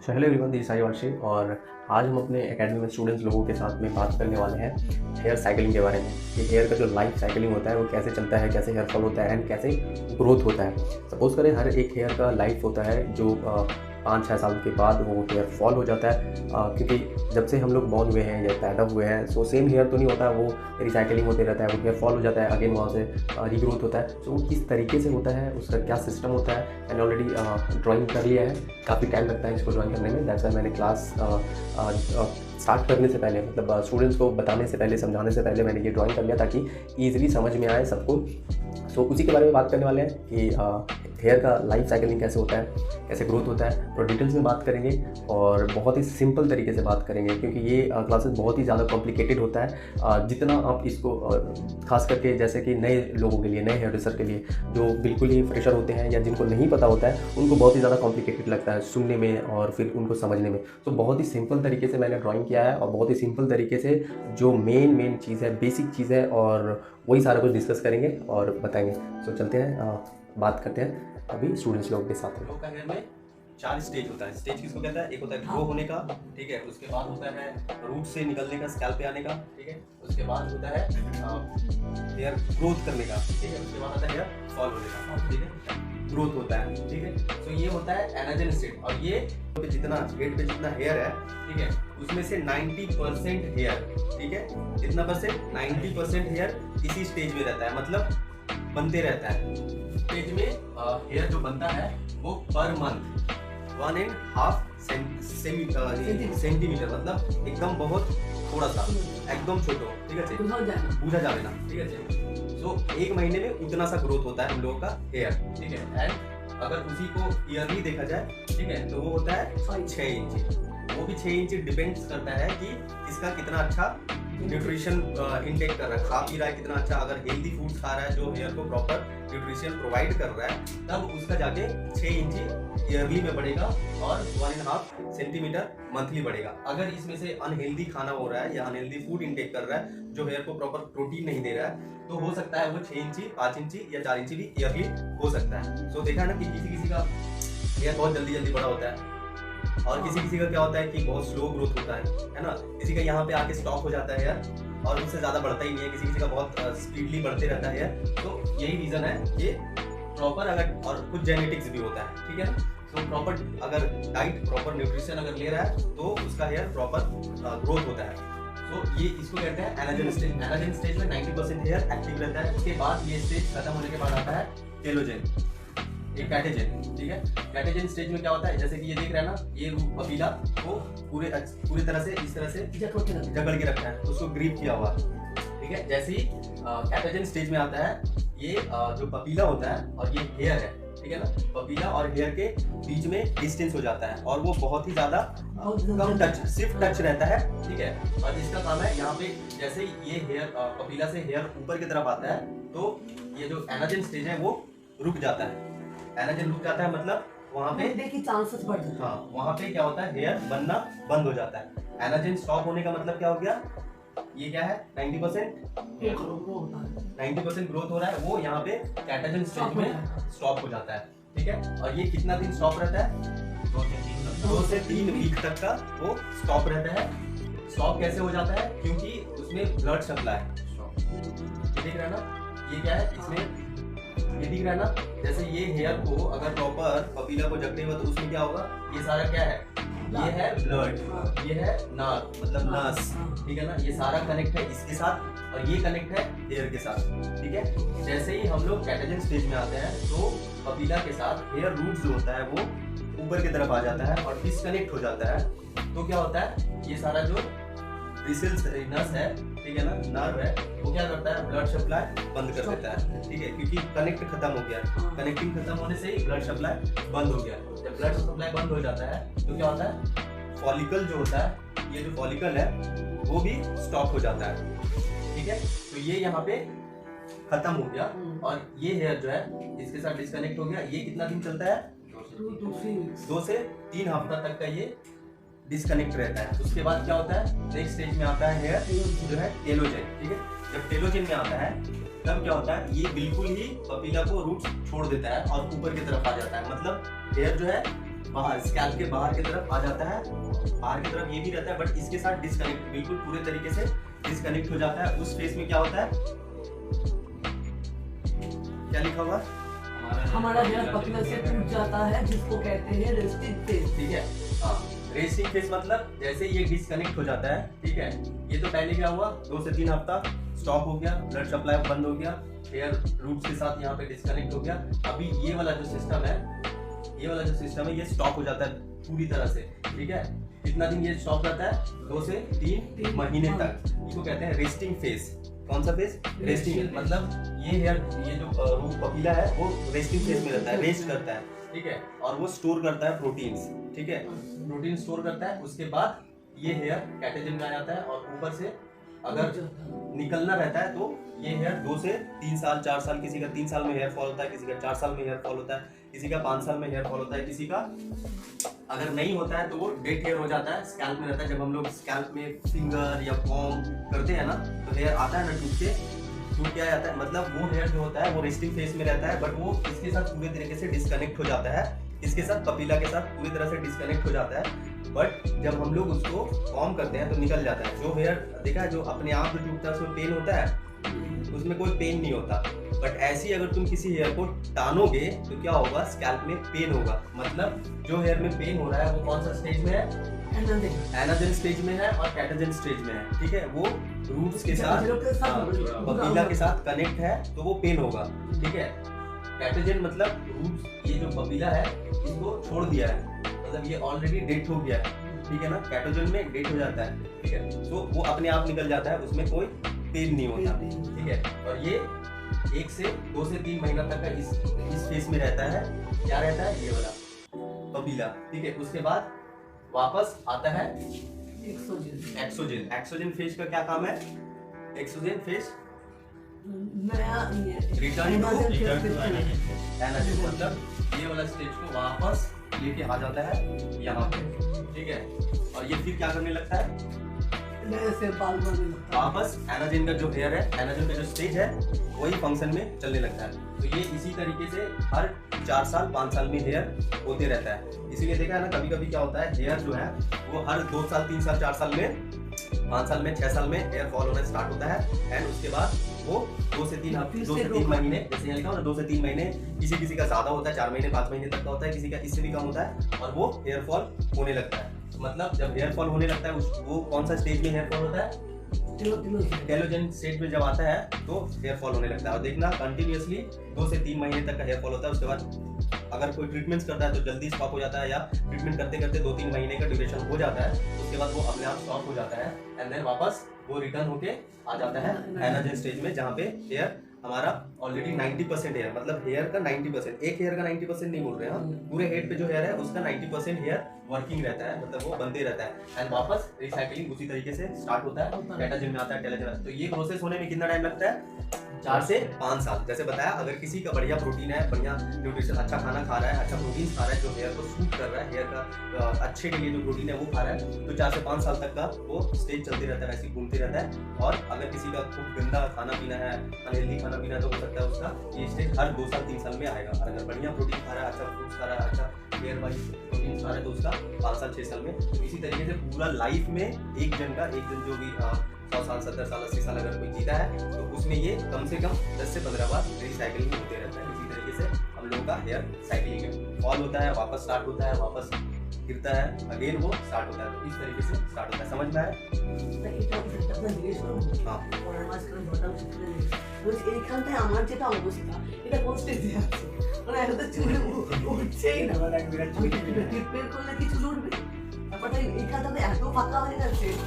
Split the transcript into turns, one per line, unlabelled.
Hello everyone, this Sai वर्षी और आज हम अपने एकेडमी में स्टूडेंट्स लोगों के साथ में बात करने वाले हैं हेयर साइकिलिंग के बारे में। ये हेयर का जो लाइफ साइकिलिंग होता है वो कैसे चलता है, कैसे हेयर फॉल होता है एंड कैसे ग्रोथ होता है। सपोज़ करें हर एक हेयर का लाइफ होता है जो 5-6 साल के बाद वो हेयर फॉल हो जाता है, क्योंकि जब से हम लोग बॉर्न हुए हैं या पैदा हुए हैं सो सेम हेयर तो नहीं होता, वो रिसाइकलिंग होते रहता है, वो हेयर फॉल हो जाता है, अगेन वहाँ से रीग्रोथ होता है। सो वो किस तरीके से होता है, उसका क्या सिस्टम होता है, मैंने ऑलरेडी ड्राइंग कर लिया है। काफ़ी टाइम लगता है इसको ड्राइंग करने में, दैट्स व्हाई मैंने क्लास स्टार्ट करने से पहले, मतलब स्टूडेंट्स को बताने से पहले, समझाने से पहले मैंने ये ड्राइंग कर लिया ताकि ईजिली समझ में आए सबको। सो उसी के बारे में बात करने वाले हैं कि हेयर का लाइफ साइकिलिंग कैसे होता है, कैसे ग्रोथ होता है, तो डिटेल्स में बात करेंगे और बहुत ही सिंपल तरीके से बात करेंगे, क्योंकि ये क्लासेस बहुत ही ज़्यादा कॉम्प्लिकेटेड होता है। जितना आप इसको खास करके जैसे कि नए लोगों के लिए, नए हेयर ड्रेसर के लिए जो बिल्कुल ही फ्रेशर होते हैं या जिनको नहीं पता होता है, उनको बहुत ही ज़्यादा कॉम्प्लिकेटेड लगता है सुनने में और फिर उनको समझने में। तो बहुत ही सिंपल तरीके से मैंने ड्राइंग किया है और बहुत ही सिंपल तरीके से जो मेन चीज़ है, बेसिक चीज़ है, और वही सारा कुछ डिस्कस करेंगे और बताएंगे। सो चलते हैं, बात करते हैं अभी स्टूडेंट्स लोगों के साथ।
लोग का हेयर में 4 स्टेज होता है। स्टेज किसको कहता है? एक होता है ग्रो होने का, ठीक है। उसके बाद होता है रूट से निकलने का, स्कैल्प पे आने का, ठीक है। उसके बाद होता है हेयर ग्रोथ करने का, ठीक है। उसके बाद आता है हेयर फॉल होने का, ठीक है। ग्रोथ होता है, ठीक है। तो ये होता है एनाजन स्टेज। और ये जितना हेड पे जितना हेयर है, ठीक है, उसमें से 90% हेयर, ठीक है, कितना परसेंट? 90% हेयर इसी स्टेज में रहता है, मतलब बनते रहता है। स्टेज में हेयर जो बनता है वो पर मंथ 1.5 सेंटीमीटर, मतलब एकदम बहुत थोड़ा सा, एकदम छोटो, ठीक है, बूझा जावे ना, ठीक है। सो 1 महीने में उतना सा ग्रोथ होता है हम लोगों का हेयर, ठीक है। एंड अगर उसी को ईयरली देखा जाए, ठीक है, तो वो होता है 6 इंच। वो भी 6 इंच डिपेंड्स करता है कि इसका कितना अच्छा न्यूट्रिशन इनटेक कर रहा है, खा पी रहा है कितना अच्छा। अगर हेल्दी फूड्स खा रहा है जो हेयर को प्रॉपर न्यूट्रिशन प्रोवाइड कर रहा है, तब उसका जाके 6 इंच ईयरली में बढ़ेगा और 1.5 सेंटीमीटर मंथली बढ़ेगा। अगर इसमें से अनहेल्दी खाना हो रहा है या अनहेल्दी फूड इनटेक कर रहा है जो हेयर को प्रॉपर प्रोटीन नहीं दे रहा है, तो हो सकता है वो 6 इंची, 5 इंची या 4 इंची भी ईयरली हो सकता है। सो देखा ना कि किसी का हेयर बहुत जल्दी बड़ा होता है और किसी का क्या होता है कि बहुत स्लो ग्रोथ होता है ना। किसी का यहाँ पे आके स्टॉप हो जाता है यार और उससे ज़्यादा बढ़ता ही नहीं है, किसी का बहुत स्पीडली बढ़ते रहता है यार। तो यही रीज़न है ये प्रॉपर, अगर और कुछ जेनेटिक्स भी होता है, ठीक है। तो प्रॉपर अगर डाइट, प्रॉपर न्यूट्रिशन अगर ले रहा है तो उसका हेयर प्रॉपर ग्रोथ होता है। तो ये इसको कहते हैं एनाजन स्टेज। एनाजन स्टेज में 90% हेयर एक्टिव रहता है। उसके बाद ये स्टेज खत्म होने के बाद आता है टेलोजेन, एक कैटेजन, ठीक है। कैटेजन स्टेज में क्या होता है, जैसे कि ये देख रहे हैं ना, ये पपीला को पूरी तरह से इस तरह से जकड़ के रखा है, उसको ग्रिप किया हुआ, ठीक है। जैसे ही कैटेजन स्टेज में आता है, ये जो पपीला होता है और ये हेयर है, ठीक है ना, पपीला और हेयर के बीच में डिस्टेंस हो जाता है और वो बहुत ही ज्यादा कम टच, सिर्फ टच रहता है, ठीक है। और इसका काम है यहाँ पे, जैसे ये हेयर पपीला से हेयर ऊपर की तरफ आता है तो ये जो एनाजन स्टेज है वो रुक जाता है। एनाजन रुक जाता है मतलब वहाँ पे की चांसेस बढ़ जाते हैं। हाँ, वहाँ पे क्या होता है, हेयर बनना बंद हो जाता है। एनाजन स्टॉप होने का मतलब क्या हो गया, ये क्या है, 90% ग्रोथ हो रहा है, वो यहाँ पे कैटेजन स्टेज में स्टॉप हो जाता है, ठीक है। और ये कितना दिन स्टॉप रहता है? 2 से 3 वीक तक का वो स्टॉप रहता है। स्टॉप कैसे हो जाता है? क्योंकि उसमें ब्लड सप्लाई, ये दिख रहा है ना, ये क्या है, इसमें ये दिख रहा है ना, जैसे ये हेयर को अगर प्रॉपर पपीला को जकड़ेगा तो उसमें क्या होगा, ये सारा क्या है, ये है ब्लड, ये है नर्व, मतलब नस, ठीक है ना। ये सारा कनेक्ट है इसके साथ और ये कनेक्ट है हेयर के साथ, ठीक है। जैसे ही हम लोग कैटेजन स्टेज में आते हैं तो पपीला के साथ हेयर रूट जो होता है वो ऊपर की तरफ आ जाता है और डिस्कनेक्ट हो जाता है। तो क्या होता है, ये सारा जो ब्रिसल्स नस है, ठीक है ना, नर्व है, वो क्या करता है, ब्लड सप्लाई बंद कर देता है, ठीक है, क्योंकि कनेक्ट खत्म हो गया। कनेक्टिंग खत्म होने से ही ब्लड सप्लाई बंद हो गया। जब ब्लड सप्लाई बंद हो जाता है तो क्या होता है, फॉलिकल जो होता है, ये जो फॉलिकल है वो भी स्टॉप हो जाता है, ठीक है। तो ये यहाँ पे खत्म हो गया और ये हेयर जो है इसके साथ डिस्कनेक्ट हो गया। ये कितना दिन चलता है, 2 से 3 हफ्ता तक का ये डिस्कनेक्ट रहता है। उसके बाद क्या होता है, नेक्स्ट स्टेज में आता है हेयर जो है टेलोजेन, ठीक है। जब टेलोजेन में आता है तब क्या होता है, ये बिल्कुल ही पपीला को रूट छोड़ देता है और ऊपर की तरफ आ जाता है, मतलब हेयर जो है बाहर स्कैल्प के बाहर की तरफ आ जाता है, बाहर की तरफ ये भी रहता है, बट इसके साथ डिस्कनेक्ट बिल्कुल पूरे तरीके से डिस्कनेक्ट हो जाता है। उस फेस में क्या होता है, क्या लिखा हुआ,
हमारा हेयर पतले से टूट जाता है, जिसको कहते हैं रेस्टिंग फेस।
ठीक है, हाँ रेस्टिंग फेस मतलब जैसे ये डिस्कनेक्ट हो जाता है, ठीक है, ये तो पहले क्या हुआ 2 से 3 हफ्ता स्टॉप हो गया, ब्लड सप्लाई बंद हो गया, हेयर रूट्स के साथ यहाँ पे डिस्कनेक्ट हो गया। अभी ये वाला जो सिस्टम है, ये वाला जो सिस्टम है ये स्टॉप हो जाता है पूरी तरह से, ठीक है। कितना दिन ये स्टॉप रहता है, 2 से 3 महीने तक। इसको कहते हैं रेस्टिंग फेस। कौन सा फेस, रेस्टिंग, मतलब ये हेयर, ये जो रूट पपीला है वो रेस्टिंग फेस में रहता है, रेस्ट करता है, ठीक है, और वो स्टोर करता है प्रोटीन्स, ठीक है, प्रोटीन स्टोर करता है। उसके बाद ये हेयर कैटेजन में आ जाता है, और ऊपर से अगर निकलना रहता है तो ये हेयर 2 से 3 साल 4 साल, किसी का 3 साल में हेयर फॉल होता है, किसी का 4 साल में हेयर फॉल होता है, किसी का 5 साल में हेयर फॉल होता है, किसी का अगर नहीं होता है तो वो डेड हेयर हो जाता है, स्कैल्प में रहता है। जब हम लोग स्कैल्प में फिंगर या कॉम करते हैं ना तो हेयर आता है ना टूट के आ जाता है, मतलब वो हेयर जो होता है वो रेस्टिंग फेस में रहता है, बट वो इसके साथ पूरे तरीके से डिस्कनेक्ट हो जाता है, इसके साथ पपीला के साथ पूरी तरह से डिस्कनेक्ट हो जाता है। बट जब हम लोग उसको कॉम करते हैं तो निकल जाता है। जो हेयर देखा है जो अपने आप जो टूटता है उसमें पेन होता है, उसमें कोई पेन नहीं होता। बट ऐसे ही अगर तुम किसी हेयर को टानोगे तो क्या होगा, स्कैल्प में पेन होगा। मतलब जो हेयर में पेन हो रहा है वो कौन सा स्टेज में है, एनाजन स्टेज में है और कैटाजन स्टेज में है, ठीक है। वो रूट्स के साथ पपीला के साथ कनेक्ट है तो वो पेन होगा, ठीक है। कैटाजन मतलब रूट्स, ये जो पपीला है इसको छोड़ दिया है, मतलब ये ऑलरेडी डेड हो गया है, ठीक है ना, कैटाजन में डेड हो जाता है, ठीक है। तो वो अपने आप निकल जाता है, उसमें कोई पेन नहीं होता, ठीक है। और ये 1 से 2 से 3 महीना तक का इस फेस में रहता है। क्या रहता है, ये वाला पपीला, ठीक है। उसके बाद वापस आता है एक्सोजन। एक्सोजन फेज का क्या काम है, exogen phase return to anagen, मतलब ये वाला स्टेज को वापस लेके आ जाता है यहाँ पे, ठीक है। और ये फिर क्या करने लगता है, वापस एनाजन का जो हेयर है, एनाजन का जो स्टेज है वही फंक्शन में चलने लगता है। तो ये इसी तरीके से हर 4 साल 5 साल में हेयर होते रहता है। इसीलिए देखा है ना, कभी कभी क्या होता है, हेयर जो है वो हर 2 साल 3 साल 4 साल में 5 साल में 6 साल में हेयर फॉल होना स्टार्ट होता है। एंड उसके बाद वो 2 से 3 महीने, जैसे यहाँ लिखा हो ना 2 से 3 महीने, किसी का ज्यादा होता है 4 महीने 5 महीने तक का होता है, किसी का इससे भी कम होता है, और वो हेयर फॉल होने लगता है। मतलब जब हेयर फॉल होने लगता है वो कौन सा स्टेज में हेयर फॉल होता है, टेलोजन स्टेज में जब आता है तो हेयर फॉल होने लगता है। और देखना कंटिन्यूअसली 2 से 3 महीने तक का हेयर फॉल होता है। उसके बाद अगर कोई ट्रीटमेंट्स करता है तो जल्दी स्टॉप हो जाता है, या ट्रीटमेंट करते करते 2-3 महीने का ड्यूरेशन हो जाता है, उसके बाद वो अपने आप स्टॉप हो जाता है। एंड देन वापस वो रिटर्न होके आ जाता है एनाजन स्टेज में, जहाँ पे हेयर हमारा ऑलरेडी 90% हेयर, मतलब हेयर का 90%, एक हेयर का 90% नहीं बोल रहे हैं हम, पूरे हेड पे जो हेयर है उसका 90% हेयर वर्किंग रहता है, मतलब वो बनते रहता है। एंड वापस रिसाइकलिंग उसी तरीके से स्टार्ट होता है, कैटाजन में आता है, टेलोजन आता है। तो ये प्रोसेस होने में कितना टाइम लगता है, 4 से 5 साल। जैसे बताया, अगर किसी का बढ़िया प्रोटीन है, बढ़िया न्यूट्रिशन, अच्छा खाना खा रहा है, अच्छा प्रोटीन खा रहा है जो हेयर को सूट कर रहा है, हेयर का अच्छे के लिए जो प्रोटीन है वो खा रहा है, तो 4 से 5 साल तक का वो स्टेज चलते रहता है, वैसे घूमते रहता है। और अगर किसी का खूब गंदा खाना पीना है, अनहेल्दी खाना पीना है, तो हो सकता है उसका ये स्टेज हर 2 साल 3 साल में आएगा। और अगर बढ़िया प्रोटीन खा रहा है, अच्छा फ्रूट्स खा रहा है, अच्छा हेयर वाइज प्रोटीन खा रहा है, तो उसका 5 साल 6 साल में। तो इसी तरीके से पूरा लाइफ में एक जन जो भी 100 साल 70 साल 80 साल अगर कोई जीता है तो उसमें ये कम से कम 10 से 15 बार रिसाइकलिंग होते रहता है। इसी तरीके से हम लोगों का हेयर साइकिलिंग है, फॉल होता है, वापस स्टार्ट होता है, वापस गिरता है, अगेन वो स्टार्ट होता है। तो इस तरीके से स्टार्ट होता है, समझ में आया? हाँ,
এইখানটা আমার যেটা অবস্থা এটা কোন স্টেজে আছে, মানে এটা চুল উঠছেই না, ট্রিটমেন্ট করলে কি চুল উঠবে? ব্যাপারটা এইখানটাতে এত ফাঁকা হয়ে গেছে।